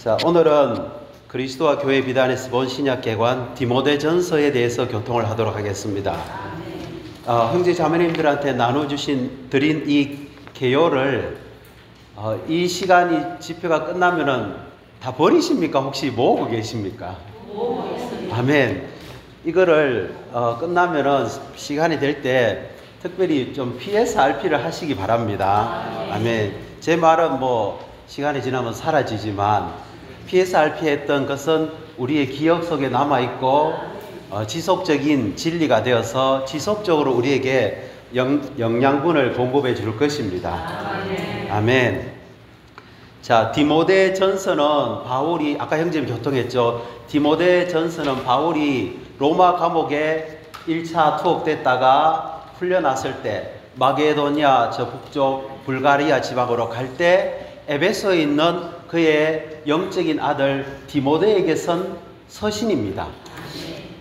자, 오늘은 그리스도와 교회 비단에서 본 신약개관 디모데전서에 대해서 교통을 하도록 하겠습니다. 형제 자매님들한테 드린 이 개요를 이 시간이 집회가 끝나면은 다 버리십니까? 혹시 모으고 계십니까? 아멘. 이거를 끝나면은 시간이 될 때 특별히 좀 PSRP를 하시기 바랍니다. 아멘. 제 말은 시간이 지나면 사라지지만 PSRP 했던 것은 우리의 기억 속에 남아있고 지속적인 진리가 되어서 지속적으로 우리에게 영양분을 공급해 줄 것입니다. 아멘. 자, 디모데 전서는 바울이 아까 형제님 교통했죠. 디모데 전서는 바울이 로마 감옥에 1차 투옥됐다가 풀려났을 때 마게도니아 저 북쪽 불가리아 지방으로 갈 때 에베소에 있는 그의 영적인 아들 디모데에게 쓴 서신입니다.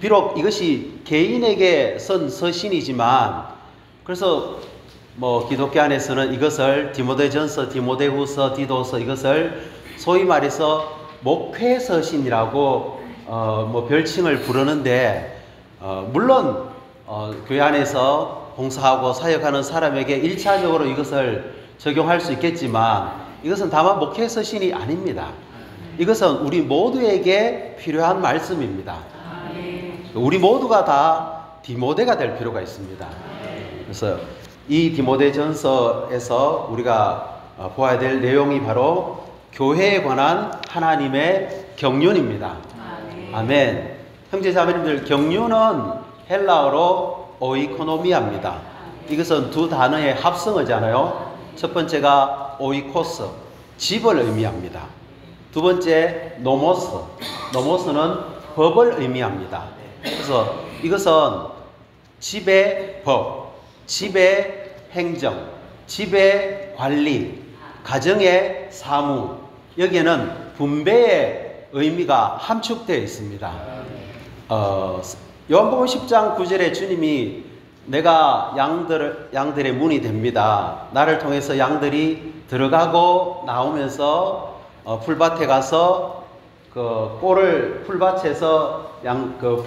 비록 이것이 개인에게 쓴 서신이지만 그래서 기독교 안에서는 이것을 디모데전서, 디모데후서, 디도서 이것을 소위 말해서 목회서신이라고 별칭을 부르는데 물론 교회 안에서 봉사하고 사역하는 사람에게 1차적으로 이것을 적용할 수 있겠지만 이것은 다만 목회서신이 아닙니다. 이것은 우리 모두에게 필요한 말씀입니다. 우리 모두가 다 디모데가 될 필요가 있습니다. 그래서 이 디모데전서에서 우리가 보아야 될 내용이 바로 교회에 관한 하나님의 경륜입니다. 아멘. 형제 자매님들, 경륜은 헬라어로 오이코노미아입니다. 이것은 두 단어의 합성어잖아요. 첫 번째가 오이코스, 집을 의미합니다. 두 번째 노모스, 노모스는 법을 의미합니다. 그래서 이것은 집의 법, 집의 행정, 집의 관리, 가정의 사무, 여기에는 분배의 의미가 함축되어 있습니다. 요한복음 10장 9절에 주님이 내가 양들의 문이 됩니다. 나를 통해서 양들이 들어가고 나오면서 풀밭에 가서 그 꼴을 풀밭에서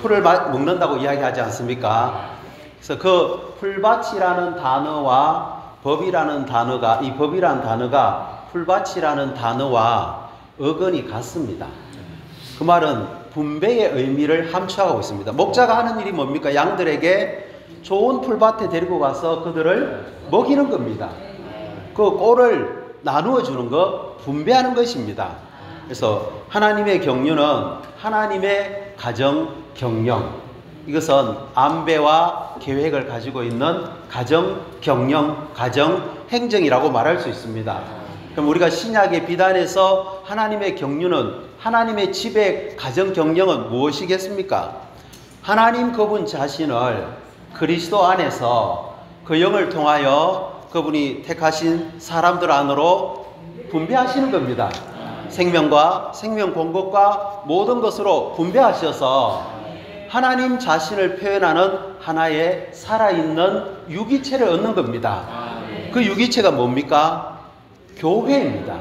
풀을 먹는다고 이야기하지 않습니까? 그래서 그 풀밭이라는 단어와 법이라는 단어가, 이 법이라는 단어가 풀밭이라는 단어와 어근이 같습니다. 그 말은 분배의 의미를 함축하고 있습니다. 목자가 하는 일이 뭡니까? 양들에게 좋은 풀밭에 데리고 가서 그들을 먹이는 겁니다. 그 꼴을 나누어 주는 것, 분배하는 것입니다. 그래서 하나님의 경륜은 하나님의 가정 경영, 이것은 안배와 계획을 가지고 있는 가정 경영, 가정 행정이라고 말할 수 있습니다. 그럼 우리가 신약의 비단에서 하나님의 경륜은, 하나님의 집의 가정 경영은 무엇이겠습니까? 하나님 그분 자신을 그리스도 안에서 그 영을 통하여 그분이 택하신 사람들 안으로 분배하시는 겁니다. 생명과 생명 공급과 모든 것으로 분배하셔서 하나님 자신을 표현하는 하나의 살아있는 유기체를 얻는 겁니다. 그 유기체가 뭡니까? 교회입니다.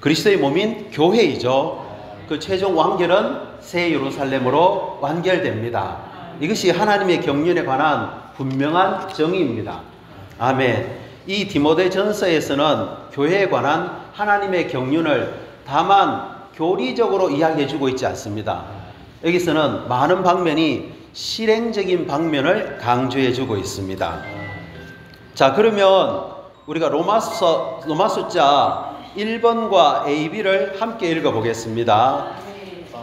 그리스도의 몸인 교회이죠. 그 최종 완결은 새 예루살렘으로 완결됩니다. 이것이 하나님의 경륜에 관한 분명한 정의입니다. 아멘. 이 디모데전서에서는 교회에 관한 하나님의 경륜을 다만 교리적으로 이야기해 주고 있지 않습니다. 여기서는 많은 방면이 실행적인 방면을 강조해 주고 있습니다. 자, 그러면 우리가 로마숫자 1번과 AB를 함께 읽어보겠습니다.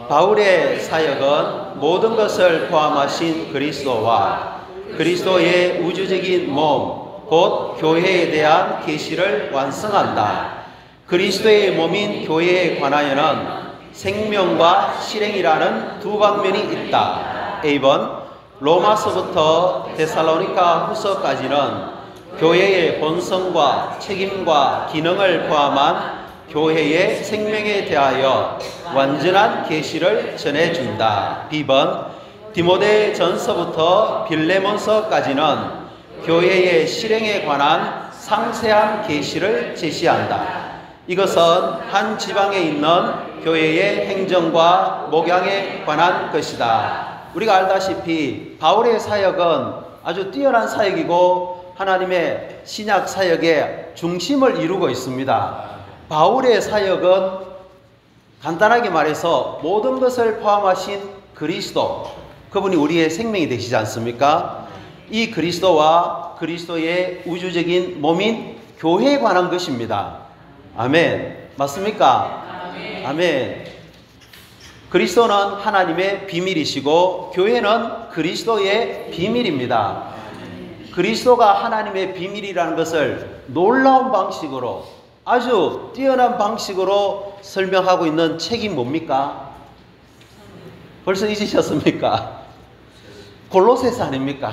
바울의 사역은 모든 것을 포함하신 그리스도와 그리스도의 우주적인 몸, 곧 교회에 대한 계시를 완성한다. 그리스도의 몸인 교회에 관하여는 생명과 실행이라는 두 방면이 있다. A번, 로마서부터 데살로니가 후서까지는 교회의 본성과 책임과 기능을 포함한 교회의 생명에 대하여 완전한 계시를 전해준다. B번, 디모데전서부터 빌레몬서까지는 교회의 실행에 관한 상세한 계시를 제시한다. 이것은 한 지방에 있는 교회의 행정과 목양에 관한 것이다. 우리가 알다시피 바울의 사역은 아주 뛰어난 사역이고 하나님의 신약 사역의 중심을 이루고 있습니다. 바울의 사역은 간단하게 말해서 모든 것을 포함하신 그리스도, 그분이 우리의 생명이 되시지 않습니까? 이 그리스도와 그리스도의 우주적인 몸인 교회에 관한 것입니다. 아멘. 맞습니까? 아멘. 그리스도는 하나님의 비밀이시고 교회는 그리스도의 비밀입니다. 그리스도가 하나님의 비밀이라는 것을 놀라운 방식으로, 아주 뛰어난 방식으로 설명하고 있는 책이 뭡니까? 벌써 잊으셨습니까? 골로새서 아닙니까?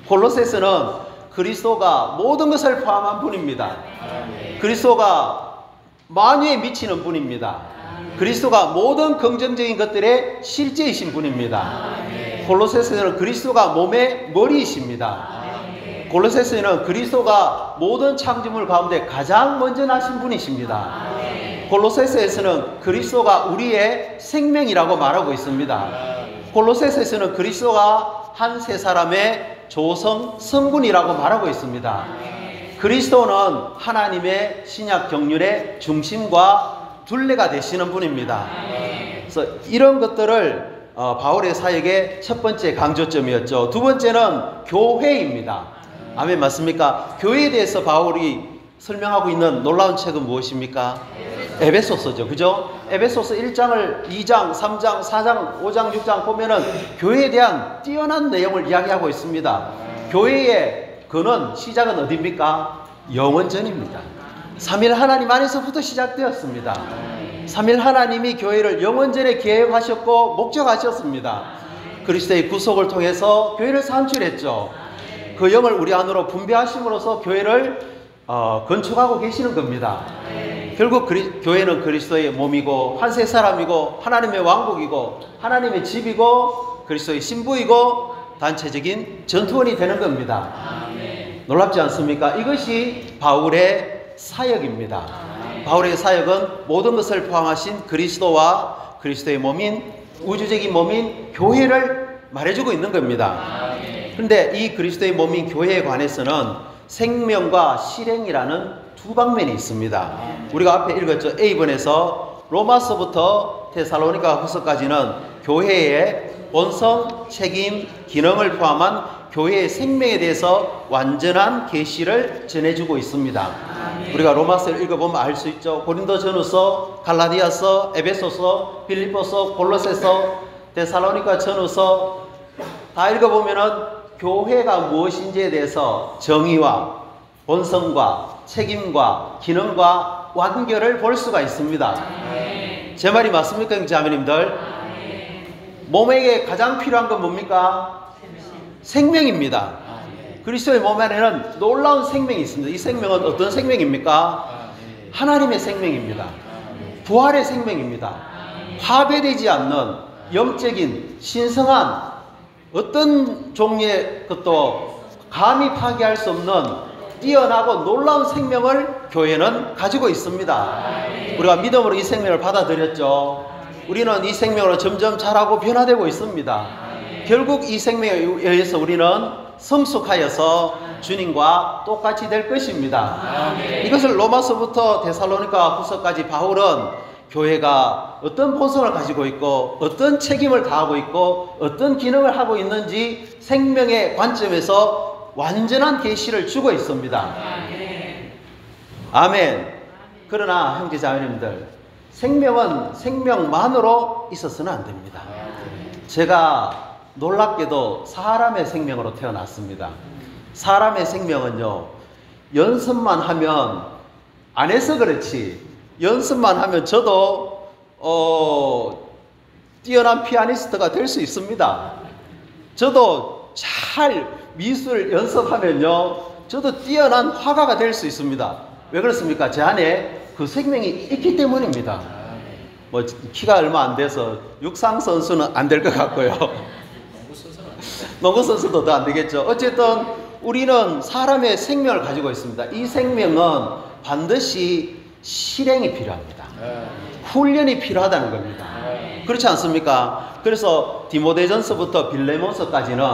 골로새서는 그리스도가 모든 것을 포함한 분입니다. 그리스도가 만유에 미치는 분입니다. 그리스도가 모든 긍정적인 것들의 실제이신 분입니다. 골로새서는 그리스도가 몸의 머리이십니다. 골로새서는 그리스도가 모든 창조물 가운데 가장 먼저 나신 분이십니다. 골로새서에서는 그리스도가 우리의 생명이라고 말하고 있습니다. 골로새서에서는 그리스도가 한 세 사람의 조성 성분이라고 말하고 있습니다. 그리스도는 하나님의 신약 경륜의 중심과 둘레가 되시는 분입니다. 그래서 이런 것들을 바울의 사역의 첫 번째 강조점이었죠. 두 번째는 교회입니다. 아멘. 맞습니까? 교회에 대해서 바울이 설명하고 있는 놀라운 책은 무엇입니까? 에베소서죠. 그죠? 에베소서 1장을 2장, 3장, 4장, 5장, 6장 보면은 교회에 대한 뛰어난 내용을 이야기하고 있습니다. 교회의 근원, 시작은 어디입니까? 영원전입니다. 삼일 하나님 안에서부터 시작되었습니다. 삼일 하나님이 교회를 영원전에 계획하셨고 목적하셨습니다. 그리스도의 구속을 통해서 교회를 산출했죠. 그 영을 우리 안으로 분배하심으로써 교회를 건축하고 계시는 겁니다. 결국 교회는 그리스도의 몸이고 한 세 사람이고 하나님의 왕국이고 하나님의 집이고 그리스도의 신부이고 단체적인 전투원이 되는 겁니다. 놀랍지 않습니까? 이것이 바울의 사역입니다. 바울의 사역은 모든 것을 포함하신 그리스도와 그리스도의 몸인 우주적인 몸인 교회를 말해주고 있는 겁니다. 그런데 이 그리스도의 몸인 교회에 관해서는 생명과 실행이라는 두 방면이 있습니다. 우리가 앞에 읽었죠. A번에서 로마서부터 데살로니가 후서까지는 교회의 본성, 책임, 기능을 포함한 교회의 생명에 대해서 완전한 계시를 전해주고 있습니다. 우리가 로마서를 읽어보면 알 수 있죠. 고린도전후서, 갈라디아서, 에베소서, 빌립보서, 골로새서, 데살로니가 전후서 다 읽어보면은 교회가 무엇인지에 대해서 정의와 본성과 책임과 기능과 완결을 볼 수가 있습니다. 제 말이 맞습니까, 형제자매님들? 몸에게 가장 필요한 건 뭡니까? 생명입니다. 그리스도의 몸 안에는 놀라운 생명이 있습니다. 이 생명은 어떤 생명입니까? 하나님의 생명입니다. 부활의 생명입니다. 파괴되지 않는 영적인 신성한 어떤 종류의 것도 감히 파괴할 수 없는 뛰어나고 놀라운 생명을 교회는 가지고 있습니다. 우리가 믿음으로 이 생명을 받아들였죠. 우리는 이 생명으로 점점 자라고 변화되고 있습니다. 결국 이 생명에 의해서 우리는 성숙하여서 주님과 똑같이 될 것입니다. 이것을 로마서부터 데살로니가 후서까지 바울은 교회가 어떤 본성을 가지고 있고 어떤 책임을 다하고 있고 어떤 기능을 하고 있는지 생명의 관점에서 완전한 계시를 주고 있습니다. 아멘. 그러나 형제자매님들, 생명은 생명만으로 있어서는 안 됩니다. 제가 놀랍게도 사람의 생명으로 태어났습니다. 사람의 생명은요, 연습만 하면 안 해서 그렇지, 연습만 하면 저도 뛰어난 피아니스트가 될 수 있습니다. 저도 잘 미술 연습하면요, 저도 뛰어난 화가가 될 수 있습니다. 왜 그렇습니까? 제 안에 그 생명이 있기 때문입니다. 뭐 키가 얼마 안 돼서 육상 선수는 안 될 것 같고요. 농구 선수도 더 안 되겠죠. 어쨌든 우리는 사람의 생명을 가지고 있습니다. 이 생명은 반드시 실행이 필요합니다. 훈련이 필요하다는 겁니다. 그렇지 않습니까? 그래서 디모데전서부터 빌레몬서까지는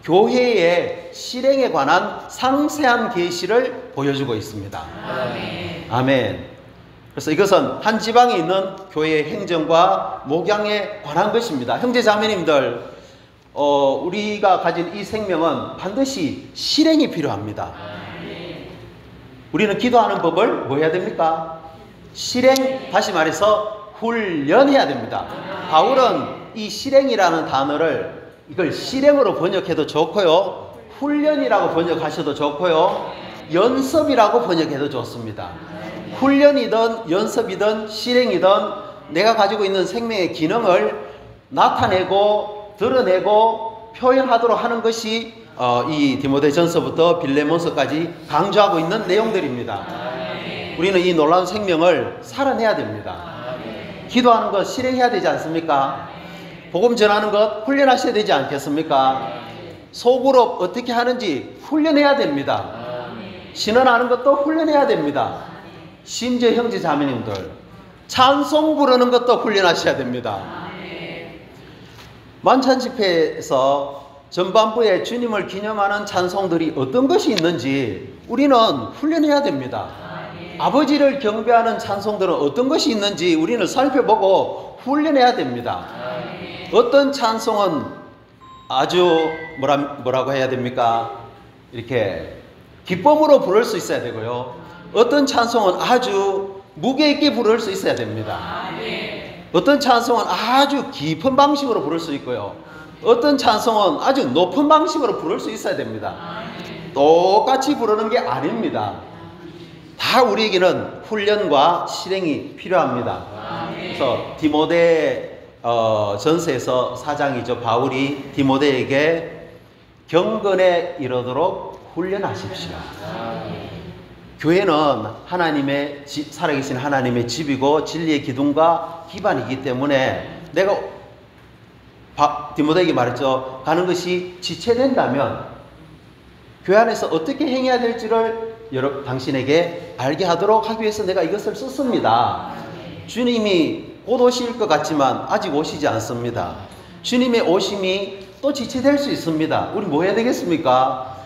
교회의 실행에 관한 상세한 계시를 보여주고 있습니다. 아멘. 그래서 이것은 한 지방에 있는 교회의 행정과 목양에 관한 것입니다. 형제 자매님들, 우리가 가진 이 생명은 반드시 실행이 필요합니다. 우리는 기도하는 법을 뭐 해야 됩니까? 실행, 다시 말해서 훈련해야 됩니다. 바울은 이 실행이라는 단어를 이걸 실행으로 번역해도 좋고요, 훈련이라고 번역하셔도 좋고요, 연습이라고 번역해도 좋습니다. 훈련이든 연습이든 실행이든 내가 가지고 있는 생명의 기능을 나타내고 드러내고 표현하도록 하는 것이 이 디모데전서부터 빌레몬서까지 강조하고 있는 내용들입니다. 우리는 이 놀라운 생명을 살아내야 됩니다. 기도하는 것 실행해야 되지 않습니까? 복음 전하는 것 훈련하셔야 되지 않겠습니까? 소그룹 어떻게 하는지 훈련해야 됩니다. 신원하는 것도 훈련해야 됩니다. 심지어 형제 자매님들, 찬송 부르는 것도 훈련하셔야 됩니다. 만찬 집회에서 전반부에 주님을 기념하는 찬송들이 어떤 것이 있는지 우리는 훈련해야 됩니다. 아버지를 경배하는 찬송들은 어떤 것이 있는지 우리는 살펴보고 훈련해야 됩니다. 어떤 찬송은 아주 뭐라고 해야 됩니까? 이렇게 기쁨으로 부를 수 있어야 되고요, 어떤 찬송은 아주 무게 있게 부를 수 있어야 됩니다. 어떤 찬송은 아주 깊은 방식으로 부를 수 있고요, 어떤 찬송은 아주 높은 방식으로 부를 수 있어야 됩니다. 똑같이 부르는 게 아닙니다. 다 우리에게는 훈련과 실행이 필요합니다. 그래서 디모데 전서에서 4장이죠. 바울이 디모데에게 경건에 이르도록 훈련하십시오. 교회는 하나님의 살아계신 하나님의 집이고 진리의 기둥과 기반이기 때문에 내가 디모데에게 말했죠. 가는 것이 지체된다면 교회 안에서 어떻게 행해야 될지를 당신에게 알게 하도록 하기 위해서 내가 이것을 썼습니다. 주님이 곧 오실 것 같지만 아직 오시지 않습니다. 주님의 오심이 또 지체될 수 있습니다. 우리 뭐 해야 되겠습니까?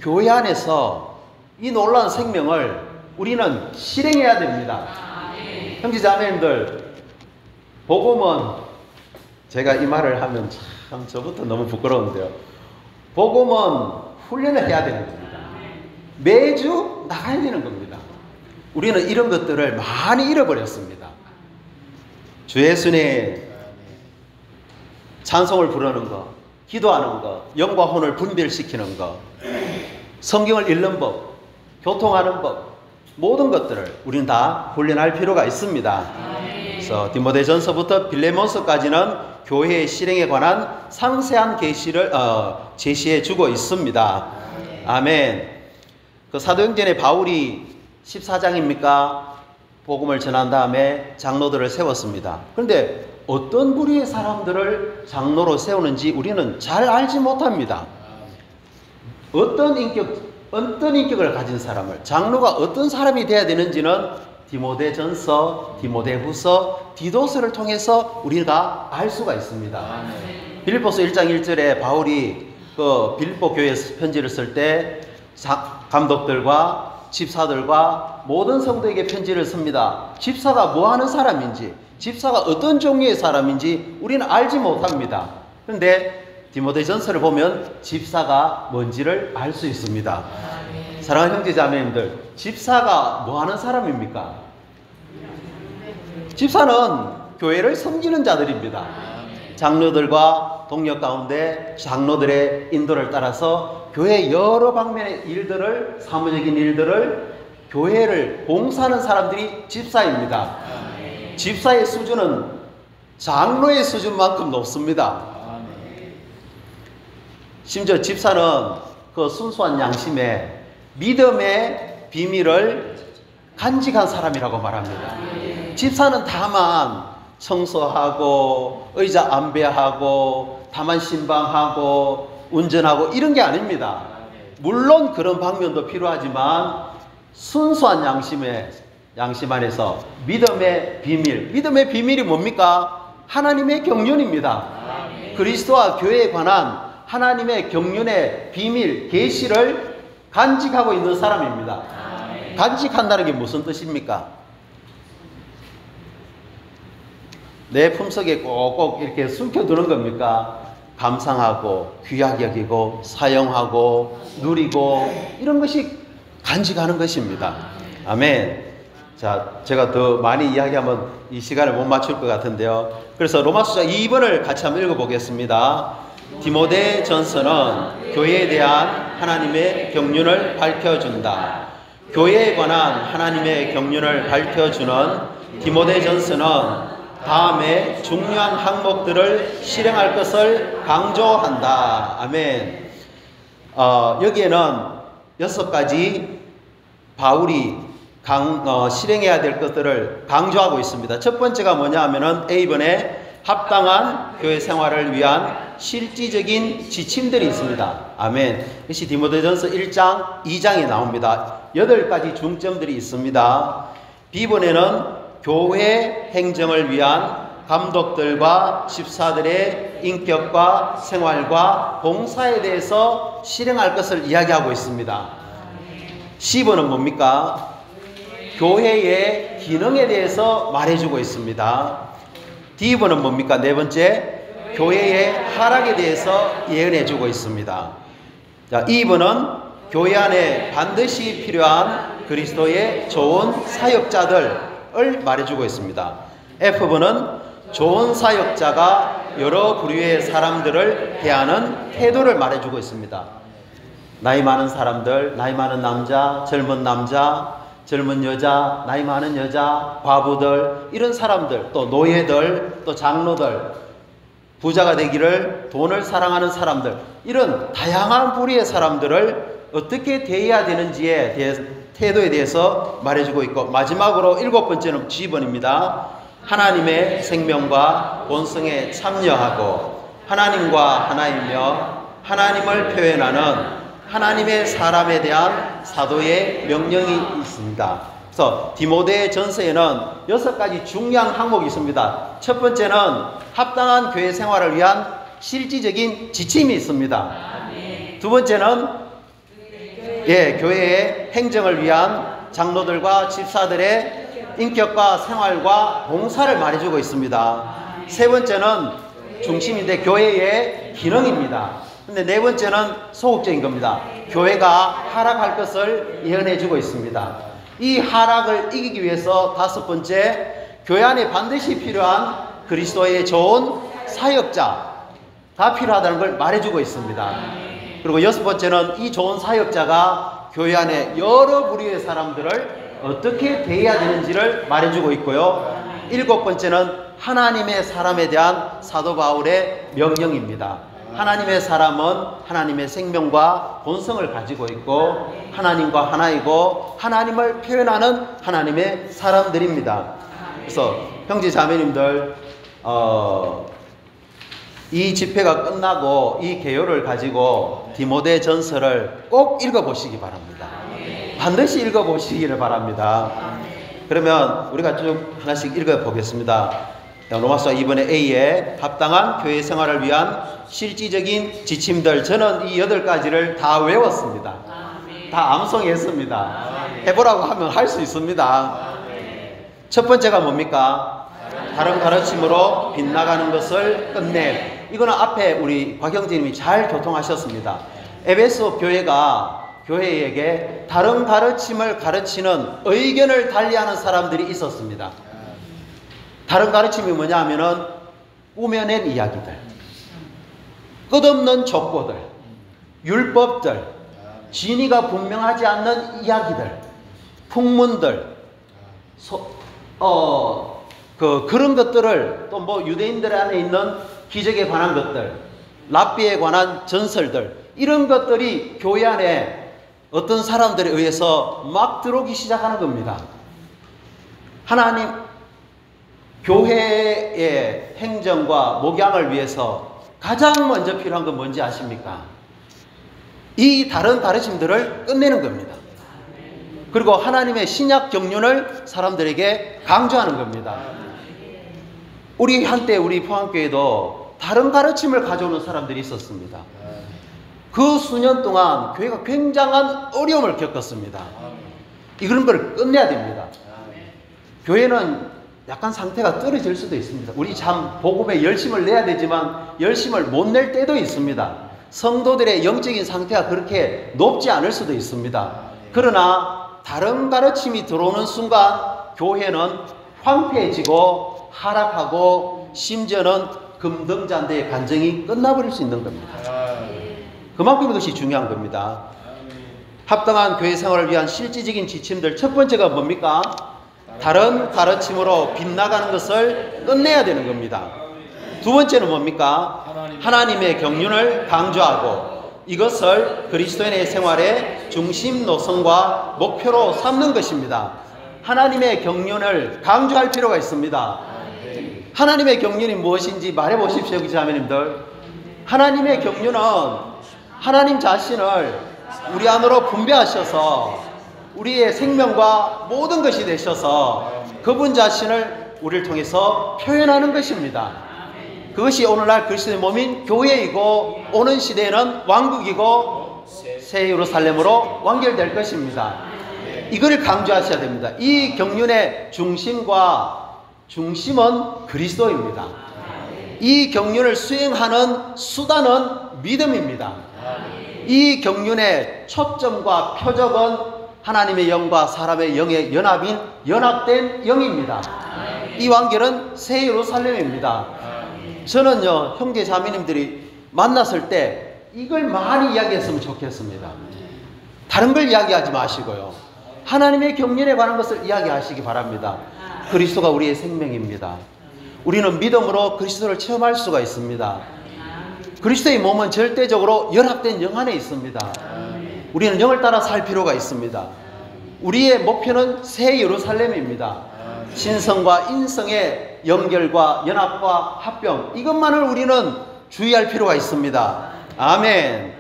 교회 안에서 이 놀라운 생명을 우리는 실행해야 됩니다. 형제 자매님들, 복음은, 제가 이 말을 하면 참 저부터 너무 부끄러운데요, 복음은 훈련을 해야 되는 겁니다. 매주 나가야 되는 겁니다. 우리는 이런 것들을 많이 잃어버렸습니다. 주 예수님 찬송을 부르는 것, 기도하는 것, 영과 혼을 분별시키는 것, 성경을 읽는 법, 교통하는 법, 모든 것들을 우리는 다 훈련할 필요가 있습니다. 그래서 디모데전서부터 빌레몬서까지는 교회의 실행에 관한 상세한 계시를 제시해 주고 있습니다. 아멘. 그 사도행전에 바울이 14장입니까? 복음을 전한 다음에 장로들을 세웠습니다. 그런데 어떤 부류의 사람들을 장로로 세우는지 우리는 잘 알지 못합니다. 어떤 인격을 가진 사람을, 장로가 어떤 사람이 되어야 되는지는 디모데전서, 디모데후서, 디도서를 통해서 우리가 알 수가 있습니다. 빌립보서 1장 1절에 바울이 그 빌립보 교회에서 편지를 쓸 때 감독들과 집사들과 모든 성도에게 편지를 씁니다. 집사가 뭐 하는 사람인지, 집사가 어떤 종류의 사람인지 우리는 알지 못합니다. 그런데 디모데전서를 보면 집사가 뭔지를 알 수 있습니다. 사랑하는 형제 자매님들, 집사가 뭐 하는 사람입니까? 집사는 교회를 섬기는 자들입니다. 장로들과 동력 가운데 장로들의 인도를 따라서 교회 여러 방면의 일들을, 사무적인 일들을, 교회를 봉사하는 사람들이 집사입니다. 집사의 수준은 장로의 수준만큼 높습니다. 심지어 집사는 그 순수한 양심에 믿음의 비밀을 간직한 사람이라고 말합니다. 집사는 다만 청소하고 의자 안배하고 다만 신방하고 운전하고 이런 게 아닙니다. 물론 그런 방면도 필요하지만 순수한 양심에 양심 안에서 믿음의 비밀. 믿음의 비밀이 뭡니까? 하나님의 경륜입니다. 그리스도와 교회에 관한 하나님의 경륜의 비밀, 계시를 간직하고 있는 사람입니다. 간직한다는 게 무슨 뜻입니까? 내 품속에 꼭꼭 이렇게 숨겨두는 겁니까? 감상하고 귀하게 여기고 사용하고 누리고 이런 것이 간직하는 것입니다. 아멘. 자, 제가 더 많이 이야기하면 이 시간을 못 맞출 것 같은데요. 그래서 로마서 2번을 같이 한번 읽어보겠습니다. 디모데 전서는 교회에 대한 하나님의 경륜을 밝혀준다. 교회에 관한 하나님의 경륜을 밝혀주는 디모데 전서는 다음에 중요한 항목들을 실행할 것을 강조한다. 아멘. 여기에는 6가지 바울이 실행해야 될 것들을 강조하고 있습니다. 첫 번째가 뭐냐 하면은 A번에 합당한 교회 생활을 위한 실질적인 지침들이 있습니다. 아멘. 이것이 디모데전서 1장, 2장에 나옵니다. 8가지 중점들이 있습니다. B번에는 교회 행정을 위한 감독들과 집사들의 인격과 생활과 봉사에 대해서 실행할 것을 이야기하고 있습니다. C번은 뭡니까? 교회의 기능에 대해서 말해주고 있습니다. D번은 뭡니까? 네 번째, 교회의 하락에 대해서 예언해주고 있습니다. 자, E번은 교회 안에 반드시 필요한 그리스도의 좋은 사역자들을 말해주고 있습니다. F번은 좋은 사역자가 여러 부류의 사람들을 대하는 태도를 말해주고 있습니다. 나이 많은 사람들, 나이 많은 남자, 젊은 여자, 나이 많은 여자, 과부들, 이런 사람들, 또 노예들, 또 장로들, 부자가 되기를 돈을 사랑하는 사람들, 이런 다양한 부류의 사람들을 어떻게 대해야 되는지에 대해서, 태도에 대해서 말해주고 있고, 마지막으로 7번째는 G번입니다. 하나님의 생명과 본성에 참여하고 하나님과 하나이며 하나님을 표현하는 하나님의 사람에 대한 사도의 명령이 있습니다. 그래서 디모데 전서에는 6가지 중요한 항목이 있습니다. 첫 번째는 합당한 교회 생활을 위한 실질적인 지침이 있습니다. 두 번째는 교회의 행정을 위한 장로들과 집사들의 인격과 생활과 봉사를 말해주고 있습니다. 세 번째는 중심인데 교회의 기능입니다. 근데 네 번째는 소극적인 겁니다. 교회가 하락할 것을 예언해주고 있습니다. 이 하락을 이기기 위해서 5번째, 교회 안에 반드시 필요한 그리스도의 좋은 사역자가 필요하다는 걸 말해주고 있습니다. 그리고 6번째는 이 좋은 사역자가 교회 안에 여러 부류의 사람들을 어떻게 대해야 되는지를 말해주고 있고요. 7번째는 하나님의 사람에 대한 사도 바울의 명령입니다. 하나님의 사람은 하나님의 생명과 본성을 가지고 있고 하나님과 하나이고 하나님을 표현하는 하나님의 사람들입니다. 그래서 형제 자매님들, 이 집회가 끝나고 이 개요를 가지고 디모데 전서를 꼭 읽어보시기 바랍니다. 반드시 읽어보시기를 바랍니다. 그러면 우리가 쭉 하나씩 읽어보겠습니다. 로마서 2번에 A에 합당한 교회 생활을 위한 실질적인 지침들. 저는 이 8가지를 다 외웠습니다. 다 암송했습니다. 해보라고 하면 할 수 있습니다. 첫 번째가 뭡니까? 다른 가르침으로 빗나가는 것을 끝내. 이거는 앞에 우리 곽형제님이 잘 교통하셨습니다. 에베소 교회에게 다른 가르침을 가르치는 의견을 달리하는 사람들이 있었습니다. 다른 가르침이 뭐냐 하면은 꾸며낸 이야기들, 끝없는 족보들, 율법들, 진위가 분명하지 않는 이야기들, 풍문들, 그런 것들을 또 뭐 유대인들 안에 있는 기적에 관한 것들, 랍비에 관한 전설들, 이런 것들이 교회 안에 어떤 사람들에 의해서 막 들어오기 시작하는 겁니다. 하나님, 교회의 행정과 목양을 위해서 가장 먼저 필요한 건 뭔지 아십니까? 이 다른 가르침들을 끝내는 겁니다. 그리고 하나님의 신약 경륜을 사람들에게 강조하는 겁니다. 우리 한때 우리 포항교회도 다른 가르침을 가져오는 사람들이 있었습니다. 그 수년 동안 교회가 굉장한 어려움을 겪었습니다. 이런 걸 끝내야 됩니다. 교회는 약간 상태가 떨어질 수도 있습니다. 우리 참 복음에 열심을 내야 되지만 열심을 못 낼 때도 있습니다. 성도들의 영적인 상태가 그렇게 높지 않을 수도 있습니다. 그러나 다른 가르침이 들어오는 순간 교회는 황폐해지고 하락하고 심지어는 금등잔대의 간증이 끝나버릴 수 있는 겁니다. 그만큼 이것이 중요한 겁니다. 합당한 교회 생활을 위한 실질적인 지침들, 첫 번째가 뭡니까? 다른 가르침으로 빗나가는 것을 끝내야 되는 겁니다. 두 번째는 뭡니까? 하나님의 경륜을 강조하고 이것을 그리스도인의 생활의 중심 노선과 목표로 삼는 것입니다. 하나님의 경륜을 강조할 필요가 있습니다. 하나님의 경륜이 무엇인지 말해 보십시오, 자매님들. 하나님의 경륜은 하나님 자신을 우리 안으로 분배하셔서 우리의 생명과 모든 것이 되셔서 그분 자신을 우리를 통해서 표현하는 것입니다. 그것이 오늘날 그리스도의 몸인 교회이고 오는 시대에는 왕국이고 새 예루살렘으로 완결될 것입니다. 이거를 강조하셔야 됩니다. 이 경륜의 중심은 그리스도입니다. 이 경륜을 수행하는 수단은 믿음입니다. 이 경륜의 초점과 표적은 하나님의 영과 사람의 영의 연합인 연합된 영입니다. 이 완결은 새 예루살렘입니다. 저는요, 형제 자매님들이 만났을 때 이걸 많이 이야기했으면 좋겠습니다. 다른 걸 이야기하지 마시고요, 하나님의 경륜에 관한 것을 이야기하시기 바랍니다. 그리스도가 우리의 생명입니다. 우리는 믿음으로 그리스도를 체험할 수가 있습니다. 그리스도의 몸은 절대적으로 연합된 영 안에 있습니다. 우리는 영을 따라 살 필요가 있습니다. 우리의 목표는 새 예루살렘입니다. 신성과 인성의 연결과 연합과 합병, 이것만을 우리는 주의할 필요가 있습니다. 아멘.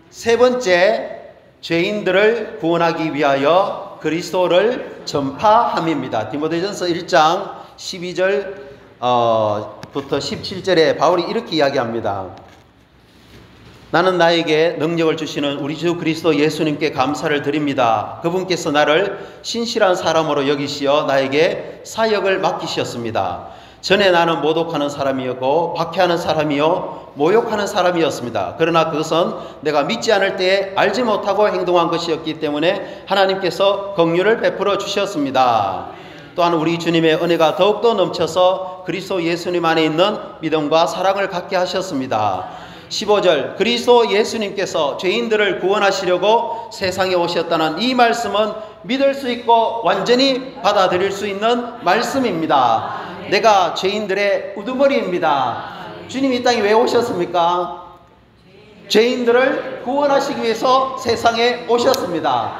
세 번째, 죄인들을 구원하기 위하여 그리스도를 전파함입니다. 디모데전서 1장 12절부터 17절에 바울이 이렇게 이야기합니다. 나는 나에게 능력을 주시는 우리 주 그리스도 예수님께 감사를 드립니다. 그분께서 나를 신실한 사람으로 여기시어 나에게 사역을 맡기셨습니다. 전에 나는 모독하는 사람이었고 박해하는 사람이요 모욕하는 사람이었습니다. 그러나 그것은 내가 믿지 않을 때에 알지 못하고 행동한 것이었기 때문에 하나님께서 긍휼을 베풀어 주셨습니다. 또한 우리 주님의 은혜가 더욱더 넘쳐서 그리스도 예수님 안에 있는 믿음과 사랑을 갖게 하셨습니다. 15절, 그리스도 예수님께서 죄인들을 구원하시려고 세상에 오셨다는 이 말씀은 믿을 수 있고 완전히 받아들일 수 있는 말씀입니다. 내가 죄인들의 우두머리입니다. 주님이 이 땅에 왜 오셨습니까? 죄인들을 구원하시기 위해서 세상에 오셨습니다.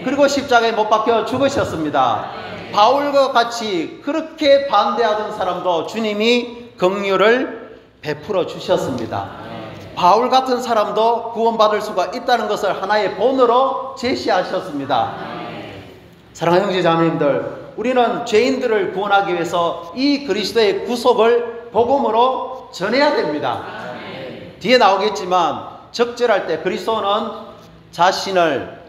그리고 십자가에 못 박혀 죽으셨습니다. 바울과 같이 그렇게 반대하던 사람도 주님이 긍휼을 베풀어 주셨습니다. 바울 같은 사람도 구원받을 수가 있다는 것을 하나의 본으로 제시하셨습니다. 사랑하는 형제 자매님들, 우리는 죄인들을 구원하기 위해서 이 그리스도의 구속을 복음으로 전해야 됩니다. 뒤에 나오겠지만 적절할 때 그리스도는 자신을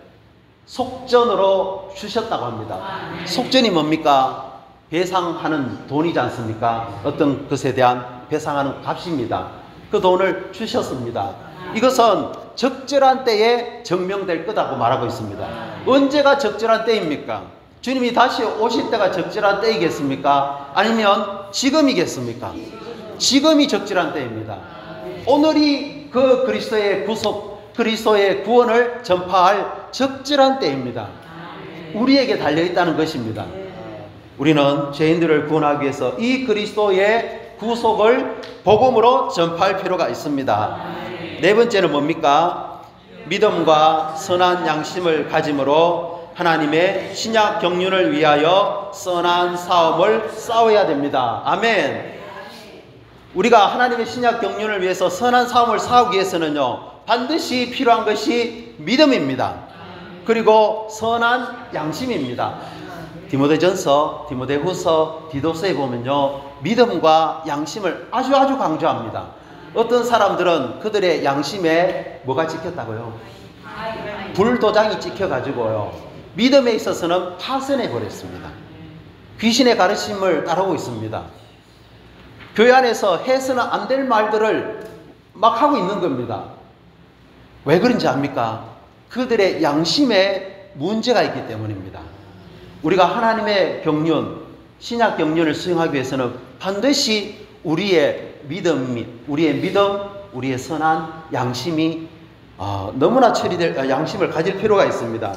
속전으로 주셨다고 합니다. 속전이 뭡니까? 배상하는 돈이지 않습니까? 어떤 것에 대한 배상하는 값입니다. 그 돈을 주셨습니다. 이것은 적절한 때에 증명될 거다고 말하고 있습니다. 언제가 적절한 때입니까? 주님이 다시 오실 때가 적절한 때이겠습니까? 아니면 지금이겠습니까? 지금이 적절한 때입니다. 오늘이 그 그리스도의 구속, 그리스도의 구원을 전파할 적절한 때입니다. 우리에게 달려있다는 것입니다. 우리는 죄인들을 구원하기 위해서 이 그리스도의 구속을 복음으로 전파할 필요가 있습니다. 네 번째는 뭡니까? 믿음과 선한 양심을 가짐으로 하나님의 신약 경륜을 위하여 선한 싸움을 싸워야 됩니다. 아멘. 우리가 하나님의 신약 경륜을 위해서 선한 싸움을 싸우기 위해서는요, 반드시 필요한 것이 믿음입니다. 그리고 선한 양심입니다. 디모데전서, 디모데후서, 디도서에 보면요, 믿음과 양심을 아주 강조합니다. 어떤 사람들은 그들의 양심에 뭐가 찍혔다고요? 불도장이 찍혀가지고요, 믿음에 있어서는 파선해 버렸습니다. 귀신의 가르침을 따르고 있습니다. 교회 안에서 해서는 안 될 말들을 막 하고 있는 겁니다. 왜 그런지 압니까? 그들의 양심에 문제가 있기 때문입니다. 우리가 하나님의 경륜, 신약 경륜을 수행하기 위해서는 반드시 우리의 믿음, 우리의 선한 양심이 너무나 처리될 양심을 가질 필요가 있습니다.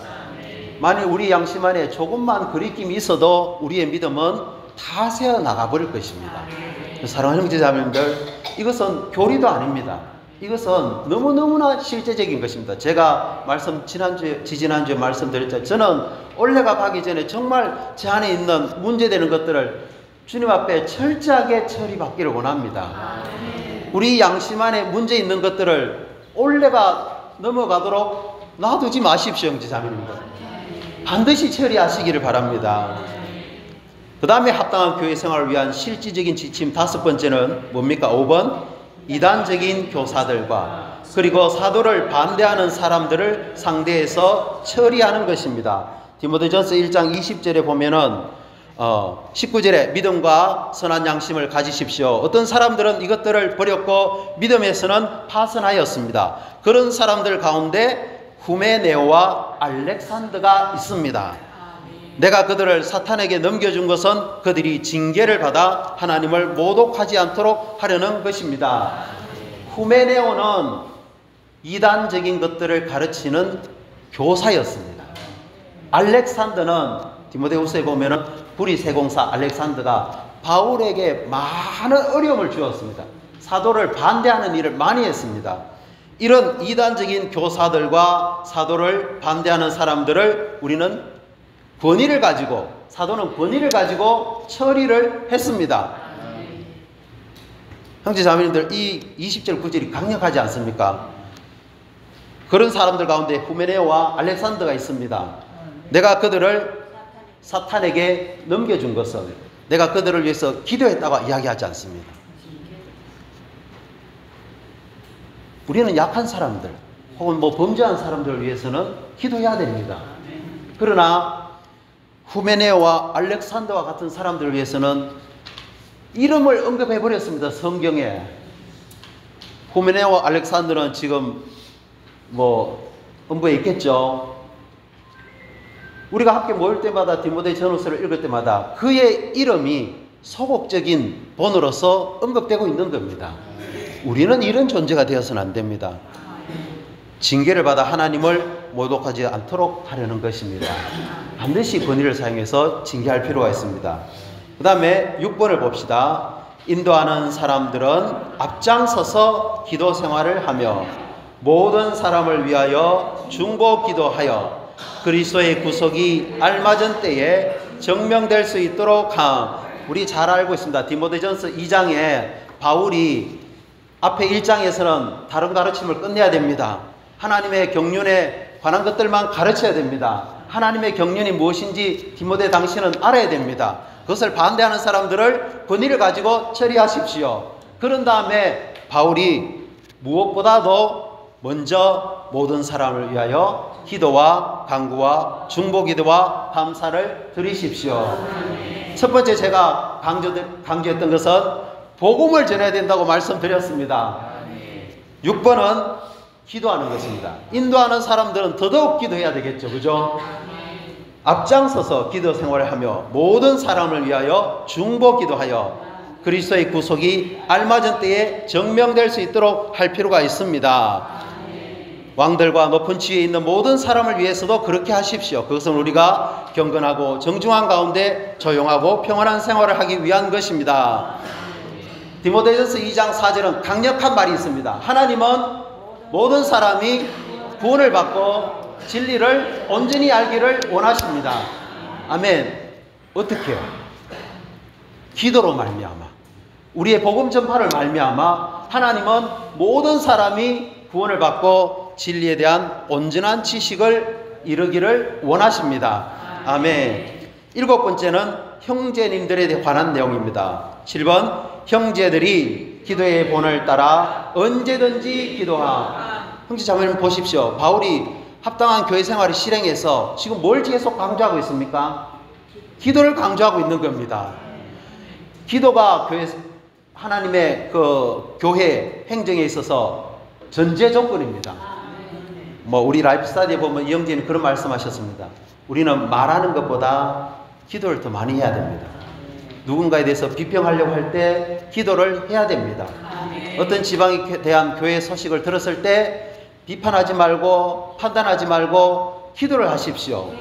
만일 우리 양심 안에 조금만 거리낌이 있어도 우리의 믿음은 다 새어 나가버릴 것입니다. 사랑하는 형제자매님들, 이것은 교리도 아닙니다. 이것은 너무너무나 실제적인 것입니다. 제가 지지난주에 말씀드렸죠. 저는 올해가 가기 전에 정말 제 안에 있는 문제되는 것들을 주님 앞에 철저하게 처리받기를 원합니다. 우리 양심 안에 문제 있는 것들을 올해가 넘어가도록 놔두지 마십시오, 형제자매님들. 반드시 처리하시기를 바랍니다. 그 다음에 합당한 교회 생활을 위한 실질적인 지침 5번째는 뭡니까? 5번, 이단적인 교사들과 그리고 사도를 반대하는 사람들을 상대해서 처리하는 것입니다. 디모데전서 1장 20절에 보면은 19절에 믿음과 선한 양심을 가지십시오. 어떤 사람들은 이것들을 버렸고 믿음에서는 파선하였습니다. 그런 사람들 가운데 후메네오와 알렉산더가 있습니다. 내가 그들을 사탄에게 넘겨준 것은 그들이 징계를 받아 하나님을 모독하지 않도록 하려는 것입니다. 후메네오는 이단적인 것들을 가르치는 교사였습니다. 알렉산더는 디모데후서에 보면은 구리세공사 알렉산더가 바울에게 많은 어려움을 주었습니다. 사도를 반대하는 일을 많이 했습니다. 이런 이단적인 교사들과 사도를 반대하는 사람들을 우리는 사도는 권위를 가지고 처리를 했습니다. 형제자매님들, 이 20절 9절이 강력하지 않습니까? 그런 사람들 가운데 후메네오와 알렉산더가 있습니다. 내가 그들을 사탄에게 넘겨준 것은 내가 그들을 위해서 기도했다고 이야기하지 않습니다. 우리는 약한 사람들 혹은 범죄한 사람들을 위해서는 기도해야 됩니다. 그러나 후메네오와 알렉산더와 같은 사람들을 위해서는 이름을 언급해 버렸습니다. 성경에. 후메네오와 알렉산더는 지금 음부에 있겠죠. 우리가 함께 모일 때마다 디모데 전후서를 읽을 때마다 그의 이름이 소극적인 본으로서 언급되고 있는 겁니다. 우리는 이런 존재가 되어서는 안 됩니다. 징계를 받아 하나님을 모독하지 않도록 하려는 것입니다. 반드시 권위를 사용해서 징계할 필요가 있습니다. 그 다음에 6번을 봅시다. 인도하는 사람들은 앞장서서 기도 생활을 하며 모든 사람을 위하여 중보 기도하여 그리스도의 구속이 알맞은 때에 증명될 수 있도록 함. 우리 잘 알고 있습니다. 디모데전서 2장에 바울이 앞에 1장에서는 다른 가르침을 끝내야 됩니다. 하나님의 경륜에 관한 것들만 가르쳐야 됩니다. 하나님의 경륜이 무엇인지 디모데 당신은 알아야 됩니다. 그것을 반대하는 사람들을 권위를 가지고 처리하십시오. 그런 다음에 바울이 무엇보다도 먼저 모든 사람을 위하여 기도와 간구와 중보기도와 감사를 드리십시오. 첫 번째 제가 강조했던 것은 복음을 전해야 된다고 말씀드렸습니다. 6번은 기도하는 것입니다. 인도하는 사람들은 더더욱 기도해야 되겠죠. 그죠? 앞장서서 기도 생활을 하며 모든 사람을 위하여 중보 기도하여 그리스도의 구속이 알맞은 때에 증명될 수 있도록 할 필요가 있습니다. 왕들과 높은 지위에 있는 모든 사람을 위해서도 그렇게 하십시오. 그것은 우리가 경건하고 정중한 가운데 조용하고 평안한 생활을 하기 위한 것입니다. 디모데전서 2장 4절은 강력한 말이 있습니다. 하나님은 모든 사람이 구원을 받고 진리를 온전히 알기를 원하십니다. 아멘. 어떻게요? 기도로 말미암아, 우리의 복음 전파를 말미암아 하나님은 모든 사람이 구원을 받고 진리에 대한 온전한 지식을 이르기를 원하십니다. 아멘. 일곱 번째는 형제님들에 관한 내용입니다. 7번 형제들이 기도의 본을 따라 언제든지 기도하. 형제 자매님 보십시오. 바울이 합당한 교회 생활을 실행해서 지금 뭘 계속 강조하고 있습니까? 기도를 강조하고 있는 겁니다. 기도가 하나님의 그 교회 행정에 있어서 전제 조건입니다. 우리 라이프 스타디에 보면 이 형제는 그런 말씀하셨습니다. 우리는 말하는 것보다 기도를 더 많이 해야 됩니다. 누군가에 대해서 비평하려고 할 때 기도를 해야 됩니다. 어떤 지방에 대한 교회 소식을 들었을 때 비판하지 말고 판단하지 말고 기도를 하십시오.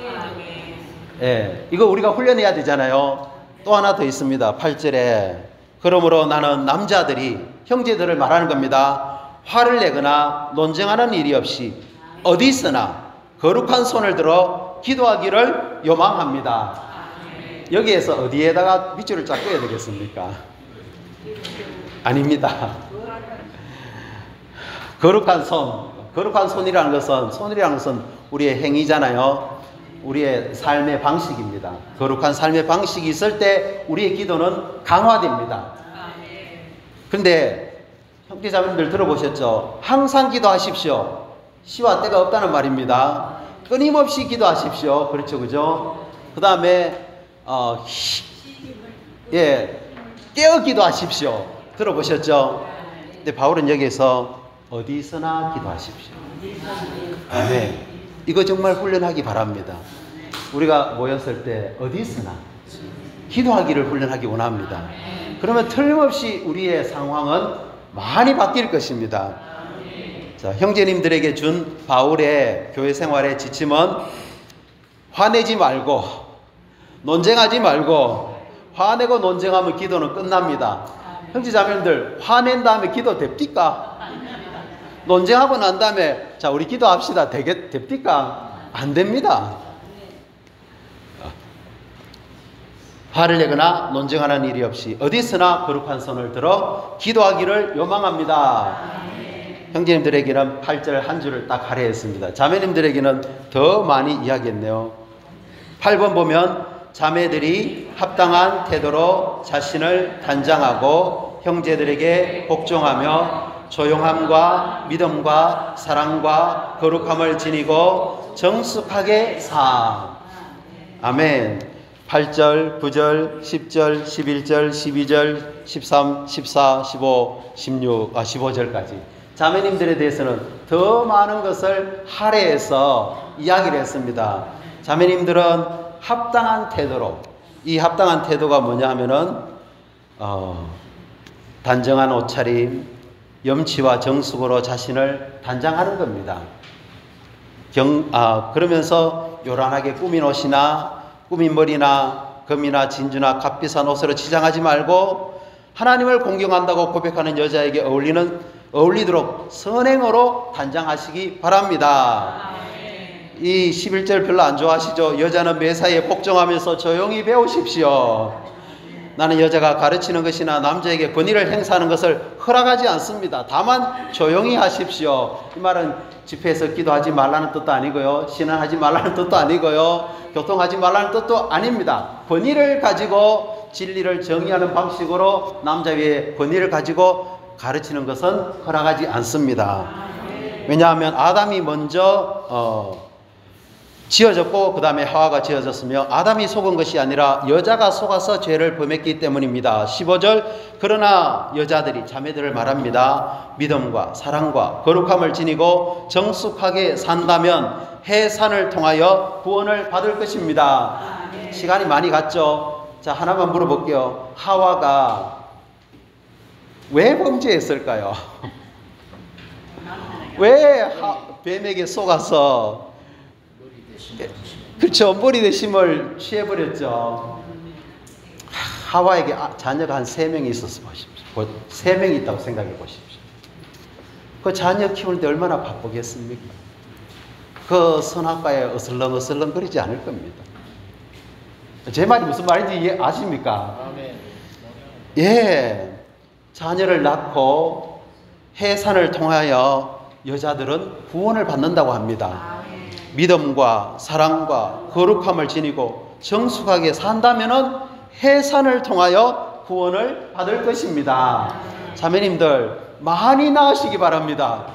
예, 이거 우리가 훈련해야 되잖아요. 또 하나 더 있습니다. 8절에 그러므로 나는 남자들이 형제들을 말하는 겁니다. 화를 내거나 논쟁하는 일이 없이 어디 있으나 거룩한 손을 들어 기도하기를 요망합니다. 여기에서 어디에다가 밑줄을 쫙 껴야 되겠습니까? 아닙니다. 거룩한 손. 거룩한 손이라는 것은 우리의 행위잖아요. 우리의 삶의 방식입니다. 거룩한 삶의 방식이 있을 때 우리의 기도는 강화됩니다. 그런데 형제자매님들 들어보셨죠? 항상 기도하십시오. 시와 때가 없다는 말입니다. 끊임없이 기도하십시오. 그렇죠, 그죠? 그 다음에 깨어 기도하십시오. 들어보셨죠? 근데 바울은 여기서 어디서나 기도하십시오. 아멘. 이거 정말 훈련하기 바랍니다. 우리가 모였을 때 어디서나 기도하기를 훈련하기 원합니다. 그러면 틀림없이 우리의 상황은 많이 바뀔 것입니다. 자, 형제님들에게 준 바울의 교회 생활의 지침은 화내지 말고 논쟁하지 말고. 화내고 논쟁하면 기도는 끝납니다. 형제자매님들 화낸 다음에 기도 됩니까? 논쟁하고 난 다음에 자 우리 기도합시다 됩니까? 안 됩니다. 화를 내거나 논쟁하는 일이 없이 어디서나 거룩한 손을 들어 기도하기를 요망합니다. 형제님들에게는 8절 한 줄을 딱 할애했습니다. 자매님들에게는 더 많이 이야기했네요. 8번 보면 자매들이 합당한 태도로 자신을 단장하고 형제들에게 복종하며 조용함과 믿음과 사랑과 거룩함을 지니고 정숙하게 사. 아멘. 8절, 9절, 10절, 11절, 12절, 13, 14, 15, 15절까지 자매님들에 대해서는 더 많은 것을 할애해서 이야기를 했습니다. 자매님들은 합당한 태도로, 이 합당한 태도가 뭐냐 하면은 단정한 옷차림, 염치와 정숙으로 자신을 단장하는 겁니다. 그러면서 요란하게 꾸민 옷이나 꾸민 머리나 금이나 진주나 값비싼 옷으로 치장하지 말고 하나님을 공경한다고 고백하는 여자에게 어울리도록 선행으로 단장하시기 바랍니다. 이 11절 별로 안 좋아하시죠? 여자는 매사에 복종하면서 조용히 배우십시오. 나는 여자가 가르치는 것이나 남자에게 권위를 행사하는 것을 허락하지 않습니다. 다만 조용히 하십시오. 이 말은 집회에서 기도하지 말라는 뜻도 아니고요. 신앙하지 말라는 뜻도 아니고요. 교통하지 말라는 뜻도 아닙니다. 권위를 가지고 진리를 정의하는 방식으로 남자 위에 권위를 가지고 가르치는 것은 허락하지 않습니다. 왜냐하면 아담이 먼저 지어졌고 그 다음에 하와가 지어졌으며 아담이 속은 것이 아니라 여자가 속아서 죄를 범했기 때문입니다. 15절 그러나 여자들이 자매들을 말합니다. 믿음과 사랑과 거룩함을 지니고 정숙하게 산다면 해산을 통하여 구원을 받을 것입니다. 시간이 많이 갔죠. 자, 하나만 물어볼게요. 하와가 왜 범죄했을까요? 왜 뱀에게 속아서 그렇죠. 머리 대심을 취해버렸죠. 하와에게 자녀가 한 3명이 있었어 보십시오. 3명이 있다고 생각해 보십시오. 그 자녀 키우는데 얼마나 바쁘겠습니까? 그 선악과에 어슬렁어슬렁 거리지 않을 겁니다. 제 말이 무슨 말인지 아십니까? 예, 자녀를 낳고 해산을 통하여 여자들은 구원을 받는다고 합니다. 믿음과 사랑과 거룩함을 지니고 정숙하게 산다면은 해산을 통하여 구원을 받을 것입니다. 자매님들 많이 나으시기 바랍니다.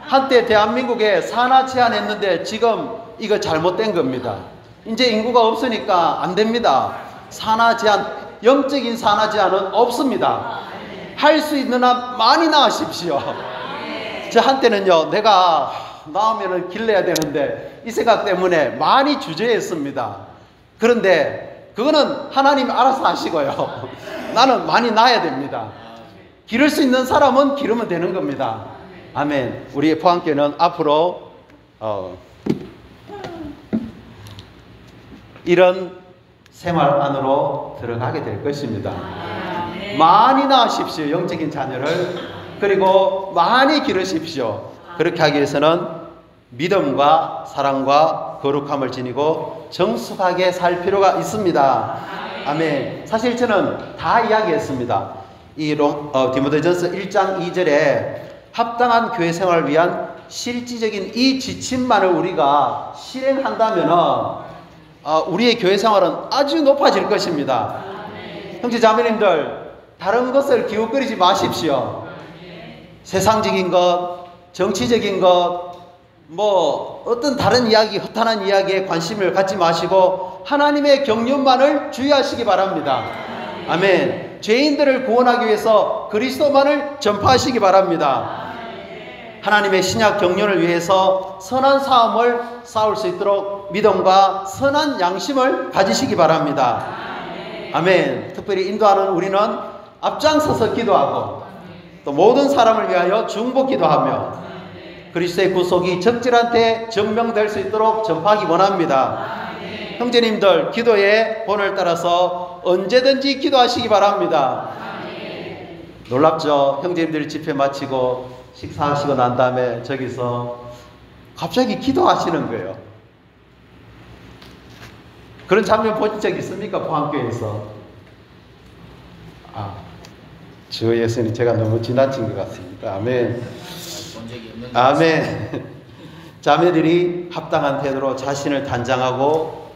한때 대한민국에 산하 제한했는데 지금 이거 잘못된 겁니다. 이제 인구가 없으니까 안 됩니다. 산하 제한, 영적인 산하 제한은 없습니다. 할 수 있는 한 많이 나으십시오. 저 한때는요, 내가 나오면은 길러야 되는데 이 생각 때문에 많이 주저했습니다. 그런데 그거는 하나님이 알아서 하시고요. 나는 많이 낳아야 됩니다. 기를 수 있는 사람은 기르면 되는 겁니다. 아멘. 우리 포항교회는 앞으로 이런 생활 안으로 들어가게 될 것입니다. 많이 낳으십시오. 영적인 자녀를. 그리고 많이 기르십시오. 그렇게 하기 위해서는 믿음과 사랑과 거룩함을 지니고 정숙하게 살 필요가 있습니다. 아멘. 사실 저는 다 이야기했습니다. 이 디모데전서 1장 2절에 합당한 교회 생활을 위한 실질적인 이 지침만을 우리가 실행한다면 우리의 교회 생활은 아주 높아질 것입니다. 형제 자매님들, 다른 것을 기웃거리지 마십시오. 세상적인 것, 정치적인 것, 어떤 다른 이야기, 허탄한 이야기에 관심을 갖지 마시고 하나님의 경륜만을 주의하시기 바랍니다. 아멘. 죄인들을 구원하기 위해서 그리스도만을 전파하시기 바랍니다. 하나님의 신약 경륜을 위해서 선한 싸움을 싸울 수 있도록 믿음과 선한 양심을 가지시기 바랍니다. 아멘. 특별히 인도하는 우리는 앞장서서 기도하고 또 모든 사람을 위하여 중보 기도하며 그리스도의 구속이 적절한테 증명될 수 있도록 전파하기 원합니다. 형제님들, 기도의 본을 따라서 언제든지 기도하시기 바랍니다. 놀랍죠? 형제님들이 집회 마치고 식사하시고 난 다음에 저기서 갑자기 기도하시는 거예요. 그런 장면 보신 적 있습니까? 포항교회에서. 주 예수님, 제가 너무 지나친 것 같습니다. 아멘. 아멘. 자매들이 합당한 태도로 자신을 단장하고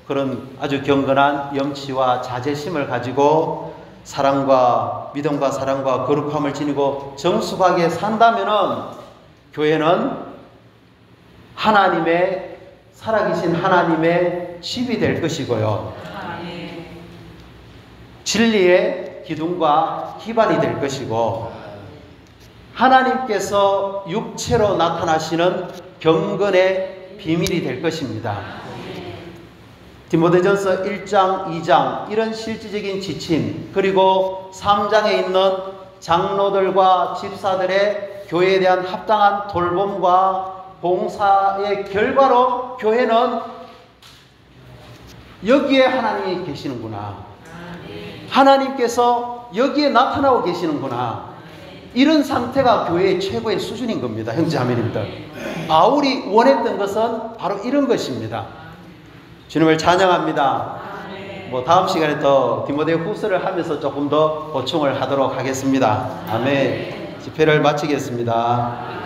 그런 아주 경건한 염치와 자제심을 가지고 믿음과 사랑과 거룩함을 지니고 정숙하게 산다면은 교회는 살아계신 하나님의 집이 될 것이고요. 진리의 기둥과 기반이 될 것이고 하나님께서 육체로 나타나시는 경건의 비밀이 될 것입니다. 디모데전서 1장, 2장 이런 실질적인 지침, 그리고 3장에 있는 장로들과 집사들의 교회에 대한 합당한 돌봄과 봉사의 결과로 교회는 여기에 하나님이 계시는구나, 하나님께서 여기에 나타나고 계시는구나, 이런 상태가 교회의 최고의 수준인 겁니다. 형제자매님들, 바울이 원했던 것은 바로 이런 것입니다. 주님을 찬양합니다. 다음 시간에 더 디모데 후서를 하면서 조금 더 보충을 하도록 하겠습니다. 아멘. 집회를 마치겠습니다.